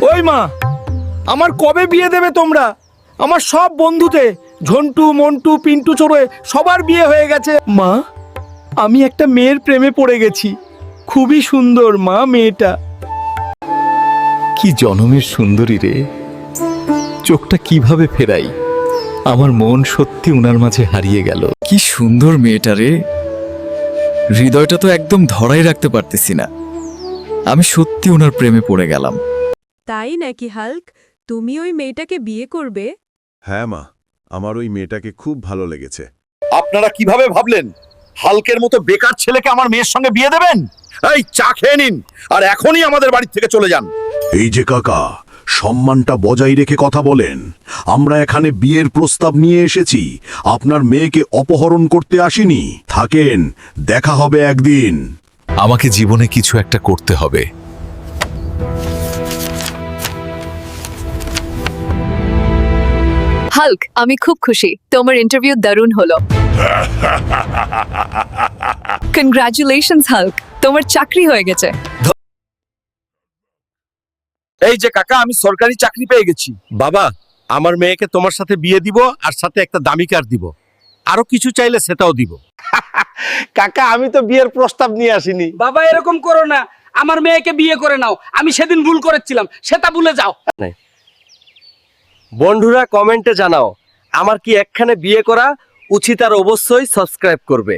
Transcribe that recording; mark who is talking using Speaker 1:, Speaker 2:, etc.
Speaker 1: ওই মা, আমার কবে বিয়ে দেবে তোমরা? আমার সব বন্ধুতে ঝন্টু, মন্টু, পিন্টু চড়ে সবার বিয়ে হয়ে গেছে। মা, আমি একটা মেয়ের প্রেমে পড়ে গেছি। খুবই সুন্দর মা মেয়েটা।
Speaker 2: কি জনমের সুন্দরী রে, চোখটা কিভাবে ফেরাই। আমার মন সত্যি উনার মাঝে হারিয়ে গেল।
Speaker 3: কি সুন্দর মেয়েটা রে, হৃদয়টা তো একদম ধরাই রাখতে পারতেছি না। আমি সত্যি ওনার প্রেমে পড়ে গেলাম।
Speaker 4: তাই নাকি হাল্ক, তুমি ওই মেয়েটাকে বিয়ে করবে?
Speaker 5: হ্যাঁ মা, আমার ওই মেয়েটাকে খুব ভালো লেগেছে।
Speaker 6: আপনারা কিভাবে ভাবলেন হালকের মতো বেকার ছেলেকে আমার মেয়ের সঙ্গে বিয়ে দেবেন? এই চা খেয়ে নিন আর এখনই আমাদের বাড়ি থেকে চলে যান।
Speaker 5: এই যে কাকা, সম্মানটা বজায় রেখে কথা বলেন। আমরা এখানে বিয়ের প্রস্তাব নিয়ে এসেছি, আপনার মেয়েকে অপহরণ করতে আসিনি। থাকেন, দেখা হবে একদিন।
Speaker 2: আমাকে জীবনে কিছু একটা করতে হবে।
Speaker 7: হাল্ক, আমি খুব খুশি, তোমার ইন্টারভিউ দারুণ হলো। কনগ্রাচুলেশনস হাল্ক, তোমার চাকরি হয়ে গেছে।
Speaker 1: এই যে কাকা, আমি সরকারি চাকরি পেয়ে গেছি। বাবা, আমার মেয়েকে তোমার সাথে বিয়ে দিব, আর সাথে একটা দামি কার দিব। আরো কিছু চাইলে সেটাও দিব। কাকা, আমি তো বিয়ের প্রস্তাব নিয়ে আসিনি।
Speaker 8: বাবা এরকম করো না, আমার মেয়েকে বিয়ে করে নাও। আমি সেদিন ভুল করেছিলাম, সেটা ভুলে যাও।
Speaker 1: বন্ধুরা কমেন্টে জানাও, আমার কি একখানে বিয়ে করা উচিত, আর অবশ্যই সাবস্ক্রাইব করবে।